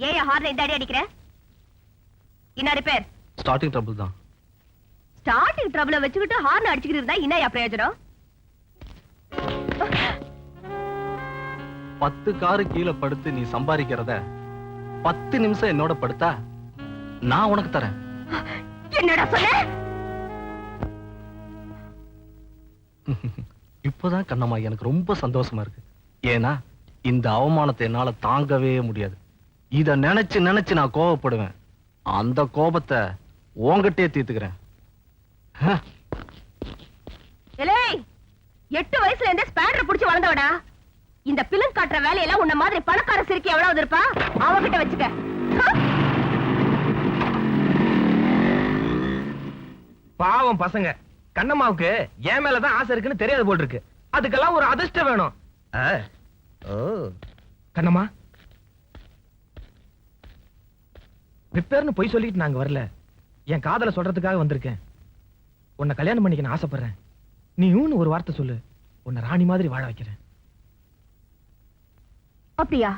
ஏன் ஹார்ன் இந்த அடி அடிக்கிற? என்ன ரிப்பேர்? ஸ்டார்டிங் ட்ரபிள் தான். ஸ்டார்டிங் ட்ரபிள வச்சுக்கிட்டு ஹார்ன் அடிச்சுக்கிட்டு இருந்தா என்னயா பிரயோஜனம்? 10 காரு கீழே படுத்து நீ சம்பாதிக்கிறத 10 நிமிஷம் என்னோட படுத்தா நான் உனக்கு தரேன். என்னடா சொன்ன? இப்போதான் கண்ணம்மா எனக்கு ரொம்ப சந்தோஷமா இருக்கு. ஏன்னா இந்த அவமானத்தை என்னால தாங்கவே முடியாது. இத நினைச்சு நினைச்சு நான் கோபப்படுவேன். அந்த கோபத்தை உன்கிட்டே தீர்த்துக்கிறேன். 8 வயசுல இருந்தே ஸ்பேடர் புடிச்சு வளர்ந்தவடா. இந்த பிலிம் காட்டுற வேலையெல்லாம் உன்ன மாதிரி பணக்கார சிரிக்கி எவ்வளவு இருப்பா அவகிட்ட வச்சுக்க. பாவம் பசங்க. கண்ணம்மாவுக்கு என் மேலதான் ஆசை இருக்குன்னு தெரியாது போல் இருக்கு. அதுக்கெல்லாம் ஒரு அதிர்ஷ்டம் வேணும். கண்ணம்மா, ரிப்பேர்னு பொய் சொல்லிட்டு நாங்க வரல. என் காதலை சொல்றதுக்காக வந்திருக்கேன். உன்னை கல்யாணம் பண்ணிக்க நான் ஆசைப்படுறேன். நீ ஒரு வார்த்தை சொல்லு, உன்னை ராணி மாதிரி வாழ வைக்கிறேன். அப்படியா?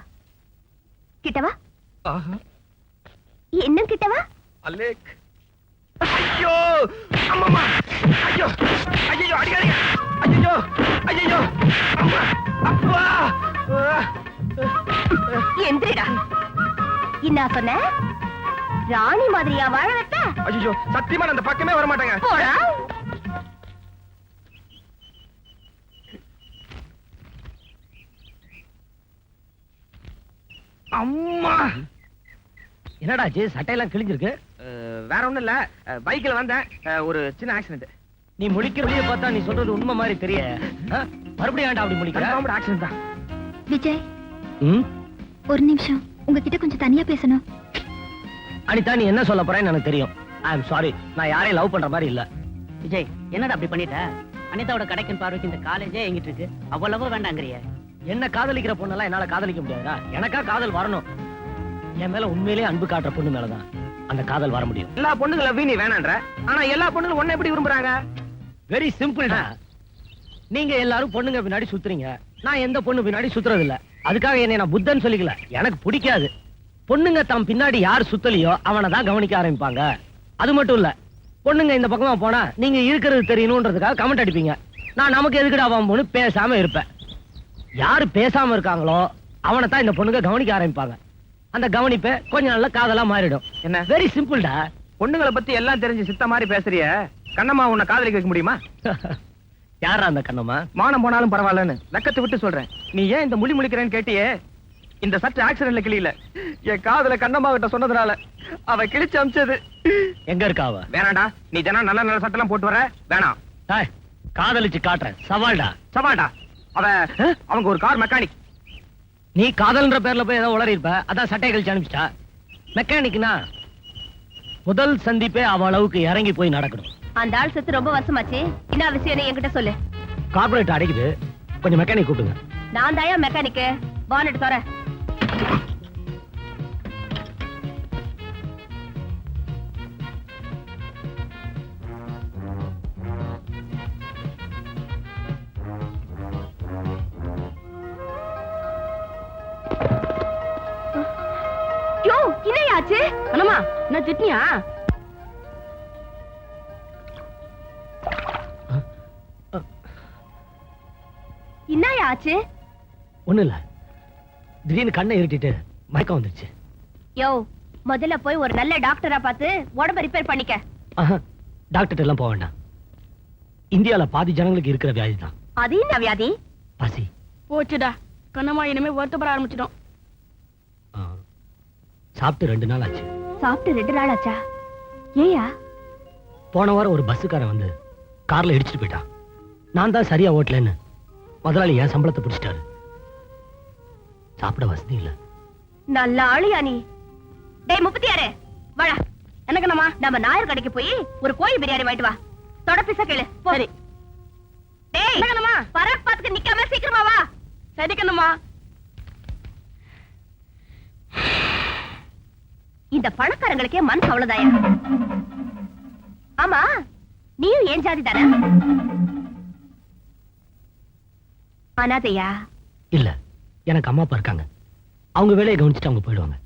கிட்டவா? என்ன கிட்டவா? அலேக். ஐயோ அம்மா, ஐயோ ஐயோ அடிக்காதீங்க. ஐயோ ஐயோ அம்மா, அப்பா. எந்திரடா. என்ன சொன்ன? ராணி மாதிரியா வாழ வைப்ப? ஐயோ சத்தியமா நான் அந்த பக்கமே வர மாட்டேங்க. போடா. அம்மா, என்னடாச்சு? சட்டையெல்லாம் கிழிஞ்சிருக்கு. வேற ஒண்ணும் இல்ல, பைக்ல வந்தேன், ஒரு சின்ன ஆக்சிடென்ட். நீ முழிக்கிற வழியை பார்த்தா நீ சொல்றது உண்மை மாதிரி தெரிய. மறுபடியும் ஏன்டா அப்படி முழிக்கிற? ஆக்சிடென்ட் தான். விஜய், ஒரு நிமிஷம் உங்ககிட்ட கொஞ்சம் தனியா பேசணும். அனிதா, நீ என்ன சொல்ல போறேன்னு எனக்கு தெரியும். ஐ அம் சாரி, நான் யாரையும் லவ் பண்ற மாதிரி இல்ல. விஜய், என்னடா அப்படி பண்ணிட்ட? அனிதாவோட கடைக்கும் பார்வைக்கு இந்த காலேஜே எங்கிட்டு இருக்கு. அவ்வளவு வேண்டாங்கறிய. என்ன காதலிக்கிற பொண்ணெல்லாம் என்னால காதலிக்க முடியாதா? எனக்கா காதல் வரணும். என் மேல உண்மையிலேயே அன்பு காட்டுற பொண்ணு மேலதான் அந்த காதல் வர முடியும். எல்லா பொண்ணுங்களை வீணி வேணான்ற, ஆனா எல்லா பொண்ணுங்களும் ஒண்ணு எப்படி விரும்புறாங்க? வெரி சிம்பிள்டா. நீங்க எல்லாரும் பொண்ணுங்க பின்னாடி சுத்துறீங்க. நான் எந்த பொண்ணு பின்னாடி சுத்துறது இல்ல. அதுக்காக என்ன நான் புத்தன் சொல்லிக்கல. எனக்கு பிடிக்காது. பொண்ணுங்க தம் பின்னாடி யார் சுத்தலையோ அவனை தான் கவனிக்க ஆரம்பிப்பாங்க. அது மட்டும் இல்ல, பொண்ணுங்க இந்த பக்கமா போனா நீங்க இருக்கிறது தெரியணும்ன்றதுக்காக கமெண்ட் அடிப்பீங்க. நான் நமக்கு எதுக்குடா அவன் பொண்ணு பேசாம இருப்பேன். யாரு பேசாம இருக்காங்களோ அவனை தான் இந்த பொண்ணுங்க கவனிக்க ஆரம்பிப்பாங்க. அந்த கவனிப்பை கொஞ்ச நாள்ல காதலா மாறிடும். என்ன? வெரி சிம்பிள்டா. பொண்ணுங்களை பத்தி எல்லாம் தெரிஞ்சு சித்த மாதிரி பேசுறிய. கண்ணம்மா உன்னை காதலிக்க வைக்க முடியுமா? யாரா அந்த கண்ணம்மா? மானம் போனாலும் பரவாயில்லன்னு லக்கத்தை விட்டு சொல்றேன். நீ ஏன் இந்த முடி முழிக்கிறேன்னு கேட்டியே, இந்த சற்று ஆக்சிடென்ட்ல கிளியில என் காதல கண்ணம்மா கிட்ட சொன்னதுனால அவ கிழிச்சு அமிச்சது. எங்க இருக்கா அவ? வேணாண்டா, நீ தினம் நல்ல நல்ல சட்டெல்லாம் போட்டு வர வேணாம். காதலிச்சு காட்டுறேன். சவால்டா. சவால்டா. அவங்க ஒரு கார் மெக்கானிக். நீ காதல்ன்ற பேர்ல போய் ஏதோ உளறி இருப்ப. அதான் சட்டை கழிச்சு அனுப்பிச்சிட்டா. மெக்கானிக்னா முதல் சந்திப்பே அவ அளவுக்கு இறங்கி போய் நடக்கணும். அந்த ஆள் செத்து ரொம்ப வருஷமாச்சு. என்ன விஷயம் என்கிட்ட சொல்லு. கார்பரேட் அடைக்குது, கொஞ்சம் மெக்கானிக் கூப்பிடுங்க. நான் தாயா மெக்கானிக்கு. பானட் தர. என்னையாச்சு? அண்ணம்மா, நான் திட்டியா? என்னையாச்சு? ஒண்ணு இல்ல, திடீர்னு கண்ணை இருட்டிட்டு மயக்கம் வந்துருச்சு. யோ, முதல்ல போய் ஒரு நல்ல டாக்டரா பார்த்து உடம்ப ரிப்பேர் பண்ணிக்க. டாக்டர் எல்லாம் போக வேண்டாம். இந்தியால பாதி ஜனங்களுக்கு இருக்கிற வியாதி தான். அது என்ன வியாதி? பசி. போச்சுடா, கண்ணம்மா இனிமே வருத்தப்பட ஆரம்பிச்சிட்டோம். சாப்பிட்டு 2 நாள் ஆச்சு. சாப்பிட்டு 2 நாள் ஆச்சா? ஏயா? போன வாரம் ஒரு பஸ்ஸுக்காரன் வந்து கார்ல இடிச்சிட்டு போயிட்டான். நான் தான் சரியா ஓட்டலன்னு முதலாளி என் சம்பளத்தை பிடிச்சிட்டாரு. சாப்பிட வசதி இல்ல. நல்ல ஆளியா நீ. டேய் 36, வாடா. என்ன கண்ணம்மா, நம்ம நாயர் கடைக்கு போய் ஒரு கோழி பிரியாணி வாங்கிட்டு வா. தொட பீஸா கேளு. சரி. டேய் கண்ணம்மா, பராக் பாத்துக்கு நிக்காம சீக்கிரமா வா. சரி கண்ணம்மா. இந்த பணக்காரங்களுக்கே மனசு அவ்வளவுதாயா? ஆமா, நீயும் ஏன் ஜாதி தானே? அனாதையா? இல்ல, எனக்கு அம்மா அப்பா இருக்காங்க. அவங்க வேலையை கவனிச்சுட்டு அவங்க போயிடுவாங்க.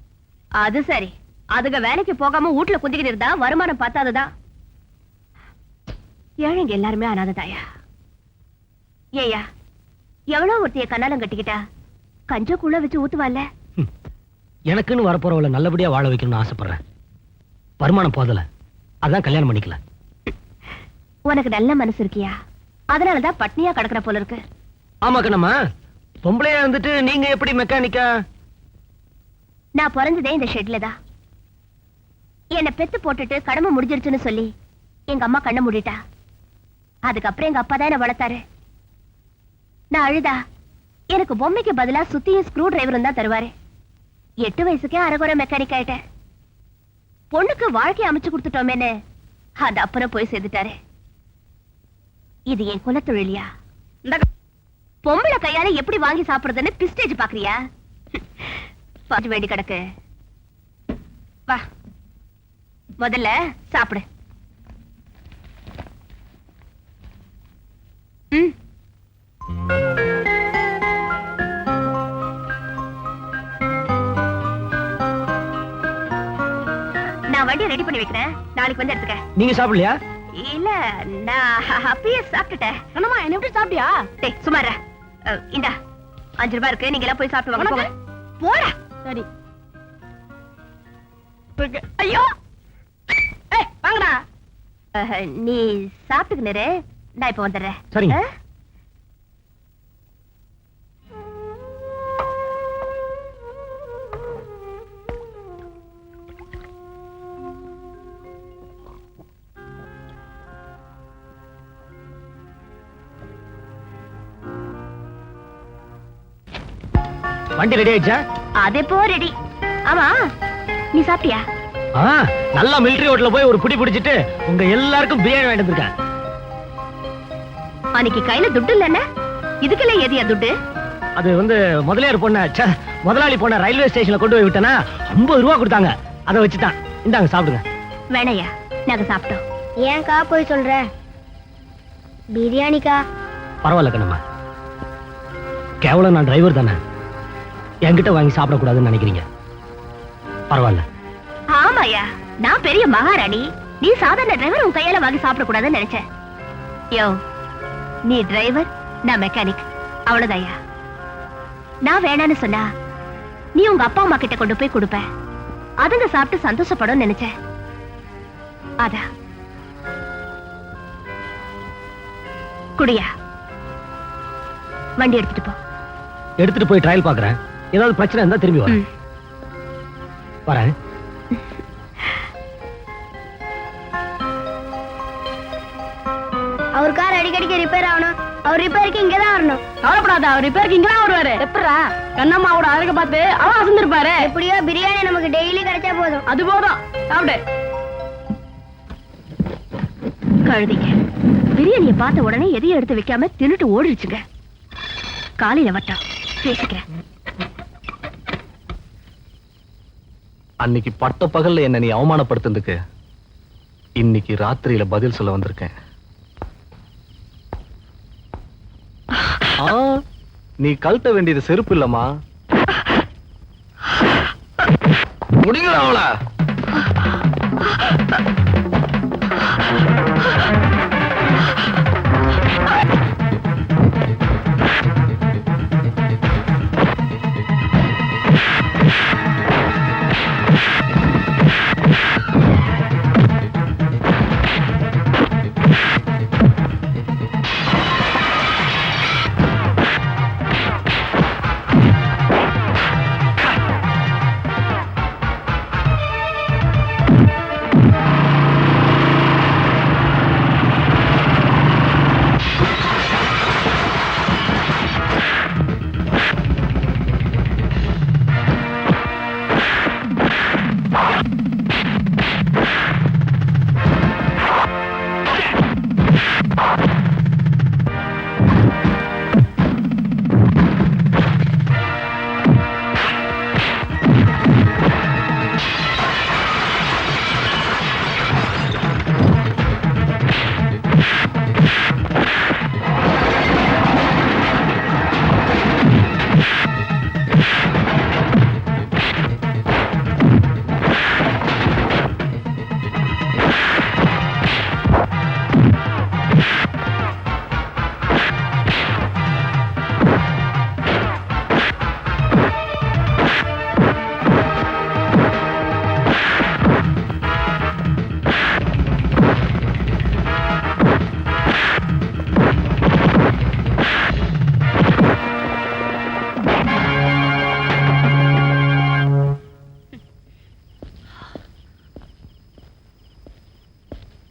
அது சரி, அதுங்க வேலைக்கு போகாம வீட்டுல குந்திக்கிட்டு இருந்தா வருமானம் பார்த்தாதுதான். ஏழைங்க எல்லாருமே அனாததாயா. ஏயா, எவ்வளவு ஒருத்தைய கண்ணாலம் கட்டிக்கிட்டா கஞ்சக்குள்ள வச்சு ஊத்துவாள்ல. எனக்குன்னு வரப்போறவள நல்லபடியா வாழ வைக்கணும்னு ஆசைப்படுறேன். வருமானம் போதல, அதான் கல்யாணம் பண்ணிக்கல. உனக்கு நல்ல மனசு இருக்கியா? அதனாலதான் பட்னியா கிடக்குற போல இருக்கு. ஆமா கண்ணம்மா, பொம்பளையா வந்துட்டு நீங்க எப்படி மெக்கானிக்கா? நான் பிறந்ததே இந்த ஷெட்ல தான். என்னை பெத்து போட்டுட்டு கடமை முடிஞ்சிருச்சுன்னு சொல்லி எங்க அம்மா கண்ணை மூடிட்டா. அதுக்கப்புறம் எங்க அப்பா தான் என்ன வளர்த்தாரு. நான் அழுதா எனக்கு பொம்மைக்கு பதிலா சுத்தியும் ஸ்க்ரூ டிரைவரும் தான் தருவாரு. 8 வயசுக்கே அரைகுறை மெக்கானிக் ஆயிட்டேன். பொண்ணுக்கு வாழ்க்கை அமைச்சு கொடுத்துட்டோமேன்னு அது அப்புறம் போய் சேர்த்துட்டாரு. இது என் குலத்தொழிலியா? பொம்பளை கையால எப்படி வாங்கி சாப்பிடுறதுன்னு பிஸ்டேஜ் பாக்குறியா? பாட்டு வேண்டி கிடக்கு. வா, முதல்ல சாப்பிடு. நான் வண்டியை ரெடி பண்ணி வைக்கிறேன், நாளைக்கு வந்து எடுத்துக்க. நீங்க சாப்பிடலையா? இல்ல, நான் அப்பயே சாப்பிட்டுட்டேன். என்னமா என்ன எப்படி சாப்பிட்டியா? டேய் சுமாரா, இந்தா 5 ரூபாய் இருக்கு, நீங்க எல்லாம் போய் சாப்பிட்டு வாங்க. போங்க போடா. சரி. ஐயோ, ஏய் வாங்கடா. நீ சாப்பிட்டுக்கினரு, நான் இப்ப வந்துடுறேன். சரிங்க. வண்டி ரெடி ஆயிடுச்சா? அது எப்போ ரெடி. ஆமா, நீ சாப்பிட்டியா? நல்லா மிலிட்டரி ஹோட்டல்ல போய் ஒரு புடி பிடிச்சிட்டு உங்க எல்லாருக்கும் பிரியாணி வாங்கிட்டு வந்திருக்கேன். அன்னைக்கு கையில துட்டு இல்லன்னு இதுக்குள்ள ஏதியா துட்டு? அது வந்து முதலியார் பொண்ண முதலாளி பொண்ண ரயில்வே ஸ்டேஷன்ல கொண்டு போய் விட்டனா 50 ரூபா கொடுத்தாங்க. அதை வச்சுதான். இந்தாங்க சாப்பிடுங்க. வேணையா, நாங்க சாப்பிட்டோம். ஏன்க்கா போய் சொல்ற? பிரியாணிக்கா? பரவாயில்ல கண்ணம்மா, கேவலம் நான் டிரைவர் தானே, என்கிட்ட வாங்கி சாப்பிடக்கூடாதுன்னு நினைக்கிறீங்க. பரவாயில்ல. ஆமாயா, நான் பெரிய மகாராணி, நீ சாதாரண டிரைவர், உன் கையால வாங்கி சாப்பிட கூடாதுன்னு நினைச்சேன். யோ, நீ டிரைவர், நான் மெக்கானிக், அவ்வளவுதாயா. நான் வேணான்னு சொன்னா நீ உங்க அப்பா அம்மா கிட்ட கொண்டு போய் கொடுப்ப, அதுங்க சாப்பிட்டு சந்தோஷப்படும் நினைச்சேன். அதான் குடியா. வண்டி எடுத்துட்டு போ. எடுத்துட்டு போய் ட்ரையல் பாக்குறேன். ஏதாவது பிரச்சனை இருந்தா திரும்பி வரேன். வரேன். அவர் கார் அடிக்கடிக்கு ரிப்பேர் ஆகணும். அவர் ரிப்பேருக்கு இங்கதான் வரணும். கவலைப்படாத, அவர் ரிப்பேருக்கு இங்கதான் வருவாரு. எப்படா கண்ணம்மாவோட அழக பார்த்து அவன் அசந்திருப்பாரு. எப்படியோ பிரியாணி நமக்கு டெய்லி கிடைச்சா போதும். அது போதும், சாப்பிடு. கழுதிங்க பிரியாணியை பார்த்த உடனே எதையும் எடுத்து வைக்காம தின்னுட்டு ஓடிடுச்சுங்க. காலையில வட்டம் பேசிக்கிறேன். அன்னைக்கு பட்ட பகல்ல என்ன நீ அவமானப்படுத்துறதுக்கு இன்னைக்கு ராத்திரியில பதில் சொல்ல வந்திருக்கேன். நீ கழட்ட வேண்டியது செருப்பு இல்லம்மா, முடிங்களா அவள?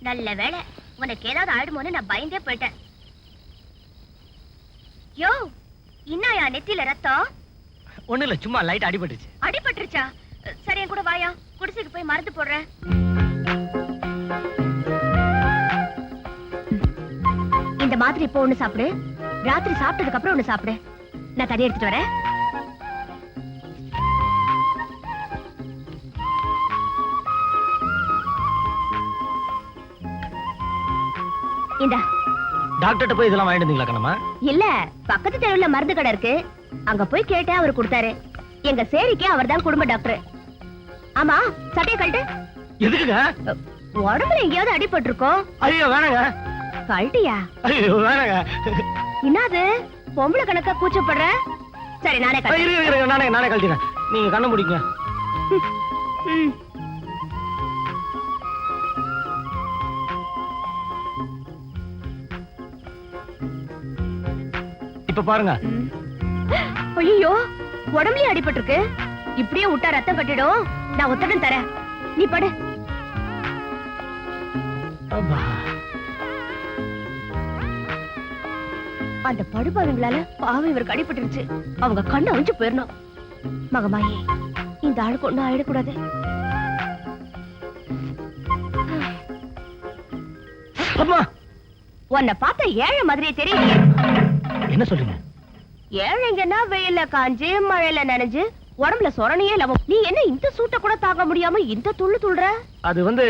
நல்ல வேளை உனக்கு ஏதாவது ஆயிடுமோன்னு நான் பயந்தே போயிட்டேன். யோ, இன்னாயா நெத்தியில ரத்தம்? ஒண்ணு இல்ல, சும்மா லைட் அடிபட்டுச்சு. அடிபட்டுருச்சா? சரி, என் கூட வாயா, குடிசைக்கு போய் மருந்து போடுறேன். இந்த மாதிரி இப்போ ஒண்ணு சாப்பிடு, ராத்திரி சாப்பிட்டதுக்கு அப்புறம் ஒண்ணு சாப்பிடு. நான் தண்ணி எடுத்துட்டு வரேன். இந்தா. டாக்டர்கிட்ட போய் இதெல்லாம் வாங்கிட்டு வந்தீங்களா கண்ணம்மா? இல்ல, பக்கத்து தெருவுல மருந்து கடை இருக்கு, அங்க போய் கேட்டேன், அவரு கொடுத்தாரு. எங்க சேரிக்கு அவர்தான் குடும்ப டாக்டர். ஆமா, சட்டையை கழட்டு. எதுக்குங்க? உடம்புல எங்கேயாவது அடிபட்டிருக்கோம். ஐயோ வேணாங்க. கழட்டியா? ஐயோ வேணாங்க. என்னது பொம்பளை கணக்கா கூச்சப்படுற? சரி, நானே கழட்டுறேன். நானே கழட்டிறேன். நீங்க கண்ணை முடிங்க. ம். இப்ப பாருங்க. ஐயோ, உடம்புலயே அடிபட்டிருக்கு. இப்படியே விட்டா ரத்தம் கட்டிடும். நான் ஒத்தடம் தரேன், நீ படு. அந்த படுபாவங்களால பாவம் இவருக்கு அடிபட்டுருச்சு. அவங்க கண்ணு அழிஞ்சு போயிடணும். மகமாயி, இந்த ஆளுக்கு ஒண்ணும் ஆயிடக்கூடாது. அம்மா, உன்னை பார்த்தா ஏழை மாதிரியே தெரியலையே. என்ன சொல்றீங்க? ஏழைங்கன்னா வெயில்ல காஞ்சு மழையில நனைஞ்சு உடம்புல சொரணையே லவம். நீ என்ன இந்த சூட்ட கூட தாங்க முடியாம இந்த துள்ளு துள்ளுற? அது வந்து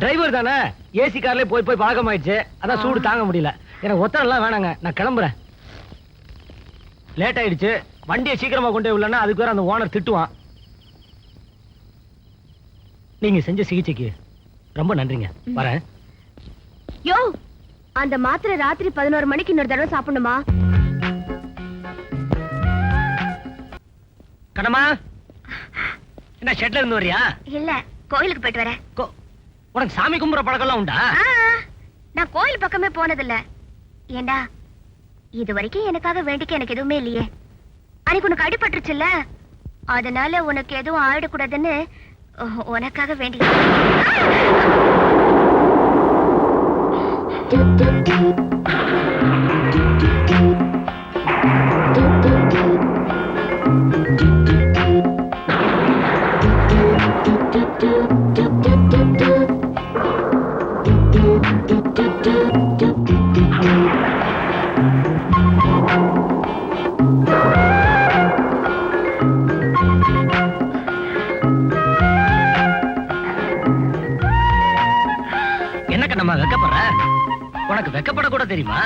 டிரைவர் தானே, ஏசி கார்லயே போய் போய் பழக்கம் ஆயிடுச்சு. அதான் சூடு தாங்க முடியல. எனக்கு ஒத்தரெல்லாம் வேணாங்க, நான் கிளம்புறேன். லேட் ஆயிடுச்சு. வண்டியை சீக்கிரமா கொண்டு போய் விடலன்னா அதுக்கு வேற அந்த ஓனர் திட்டுவான். நீங்க செஞ்ச சிகிச்சைக்கு ரொம்ப நன்றிங்க. வரேன். யோ, அந்த மாத்திரை ராத்திரி 11 மணிக்கு இன்னொரு தடவை சாப்பிடணுமா? கண்ணம்மா, என்ன ஷெட்ல இருந்து வரியா? இல்ல, கோயிலுக்கு போயிட்டு வரேன். உனக்கு சாமி கும்பிடுற பழக்கம் எல்லாம் உண்டா? நான் கோயில் பக்கமே போனதில்ல. ஏண்டா, இது வரைக்கும் எனக்காக வேண்டிக்க எனக்கு எதுவுமே இல்லையே. அன்னைக்கு உனக்கு அடிபட்டுருச்சுல்ல, அதனால உனக்கு எதுவும் ஆயிடக்கூடாதுன்னு உனக்காக வேண்டி. என்ன கண்ணம்மா வெக்கப்படுற? உனக்கு வெக்கப்பட கூட தெரியுமா?